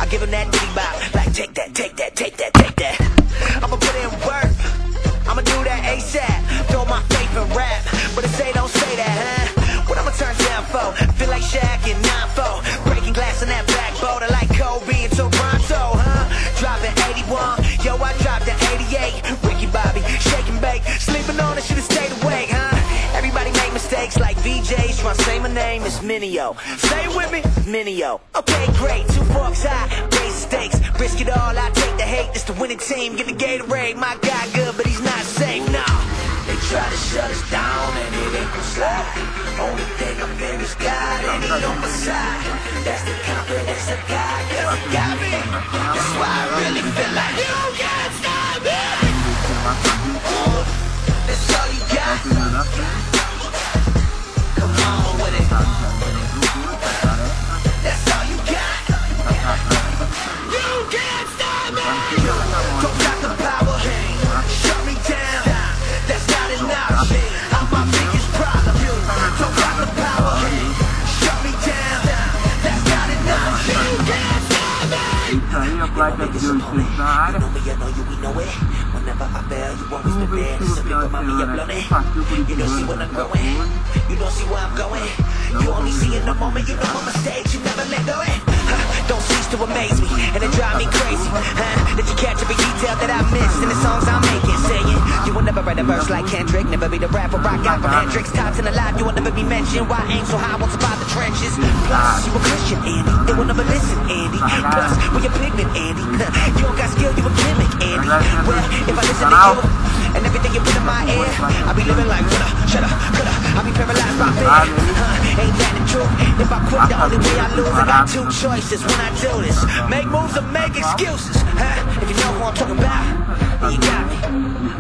I give him that diddy bop. Like take that, take that, take that, take that. I'ma put in work, I'ma do that ASAP. Throw my faith in rap, but they say don't say that, huh? What I'ma turn down for? Feel like Shaq in 9-4, breaking glass on that black boat. I like Kobe in Toronto, huh? Dropping 81, yo, I dropped the 88. Ricky Bobby, shake and bake, sleeping on it, should've stayed awake, huh? Everybody make mistakes like VJs, tryna say my name is Minio. Say it with me, Minio. Okay, great, 2 forks high, raise stakes, risk it all, I take the hate. This the winning team, get the Gatorade. My guy good, but he's not safe, nah. They try to shut us down and it ain't gon' slide. Only thing I'm in is God and he on my side. That's the confidence I got, cause he got me. That's why I really feel like you can't stop me. That's all you got. Come on with it. That's all you got. You can't stop me. Don't got the power. Shut me down. That's not enough. I'm my biggest problem. Don't got the power. Shut me down. That's not enough. You can't stop me. Isso aí, a placa de Deus fez na área. Whenever I fail, you always been there. This is big mommy, you're blown it. You don't see when I'm growing. You don't see where I'm going. You only see in the moment. You know I'm a stage. You never let go in. Don't cease to amaze me, and it drive me crazy. That you catch every detail that I missed in the songs I'm making. Saying you will never write a verse like Kendrick. Never be the rapper I got from Hendrix. Tops in the live, you will never be mentioned. Why aim so high, won't survive the trenches. Plus, you a Christian, Andy. They will never listen, Andy. Plus, we a pigment, Andy. You don't got skill, you a gimmick, Andy. Well, if I listen to you and everything you put in my ear, I be living like woulda, shoulda, coulda. I be paralyzed by fear. Ain't that the truth? If I quit, the only way I lose. I got 2 choices when I do this: make moves or make excuses. If you know who I'm talking about, then you got me.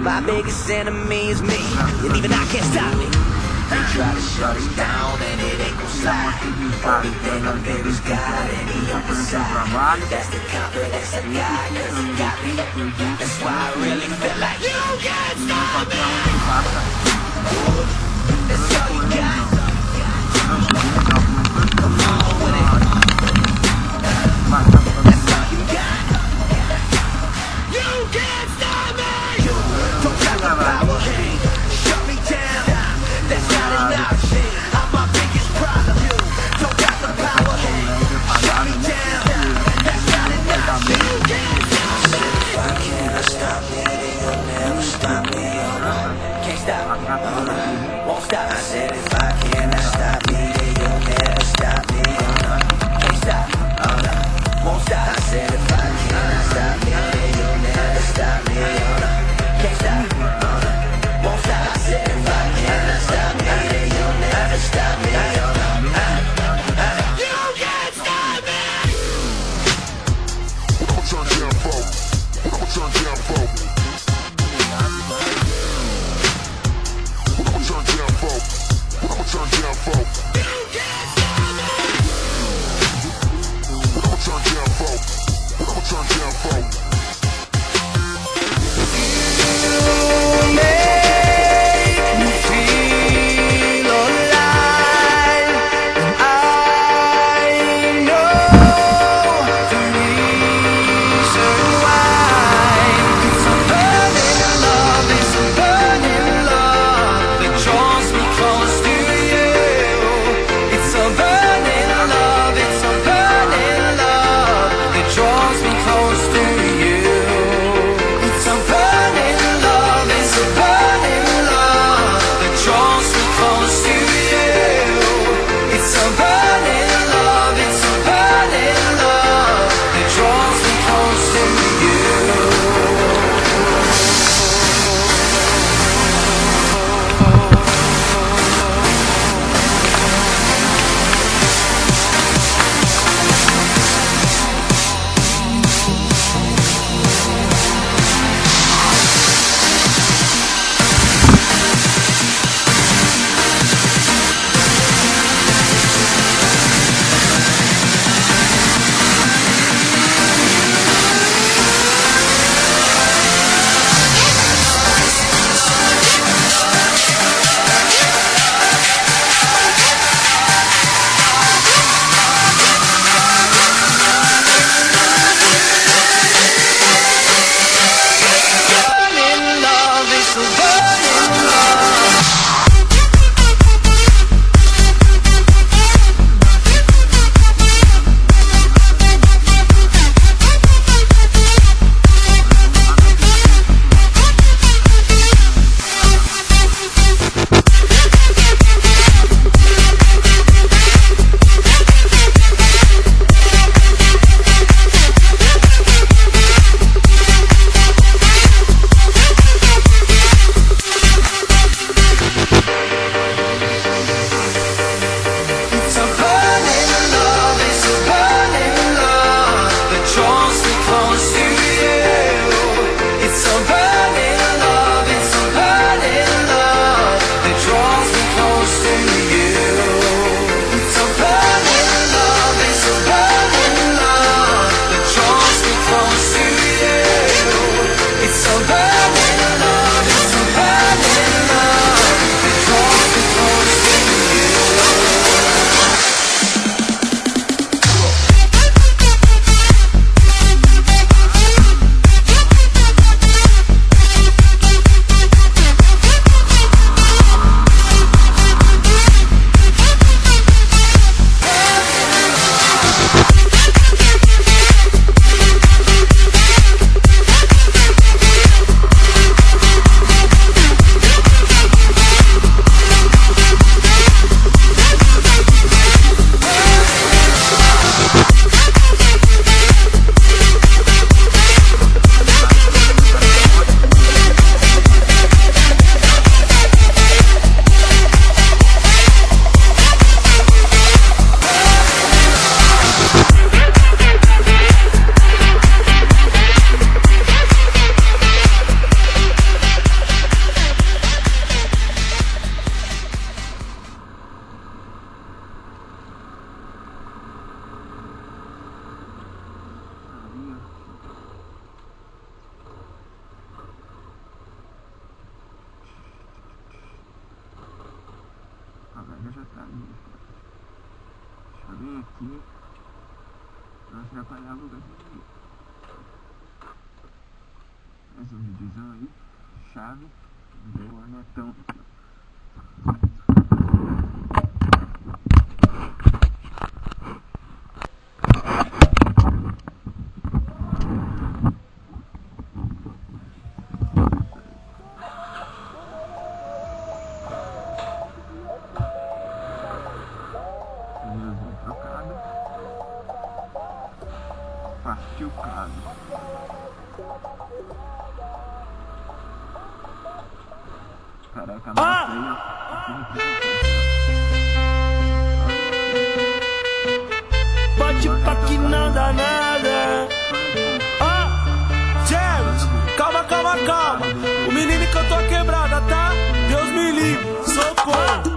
My biggest enemy is me, and even I can't stop me. They try to shut us down and it ain't gon' slide. Only thing I'm in is God and he on my side. That's the confidence I got, cause he got me. That's why I really feel like you can't stop me. That's all you got. Come on with it. That's all you got. You can't stop me. Don't got the power. Shut me down. That's not enough. I'm my biggest problem. Don't got the power. Shut me down. That's not enough. You can't stop me. Why can't I stop me? You'll never stop me. Can't stop me. Won't stop. I said if I cannot stop me, you'll never stop me. Can't stop. Won't stop. I said if I cannot stop me, you'll never stop me. Can't stop. Won't stop. I said if I cannot stop me, you'll never stop me. You can't stop me. What I'ma turn down for? What I'ma turn down for? What I'ma turn down for? What I'ma turn down for? You can't stop me. What I'ma turn down for? What I'ma turn down for? You make me feel alive, and I know the reason why. 'Cause I'm Deixa eu ver aqui. Pra atrapalhar o lugar aqui. Mais um videozão aí. Chave. Boa, né? Então. Trocada. Partiu caso. Careca não Pode pra que não dá nada. Deus, calma, calma, calma. O menino cantou a quebrada, tá? Deus me livre, socorro.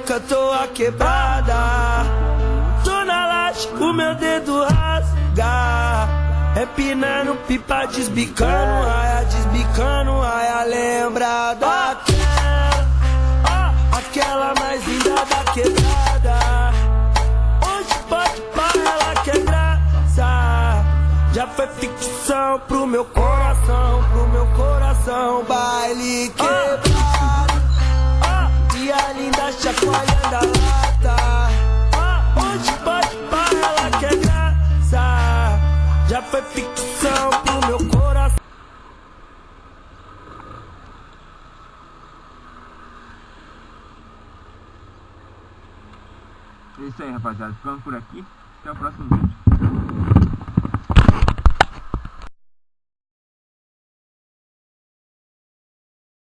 Cantou a quebrada, tô na laje, o meu dedo rasga. É pinando, pipa desbicando, raia lembra daquela, aquela mais linda da quebrada. Hoje pode para ela que é graça. Já foi ficção pro meu coração, baile quebrado. E a linda chacoalhando a lata. Hoje pode para ela que é graça. Já foi ficção pro meu coração. É isso aí, rapaziada. Ficamos por aqui. Até o próximo vídeo.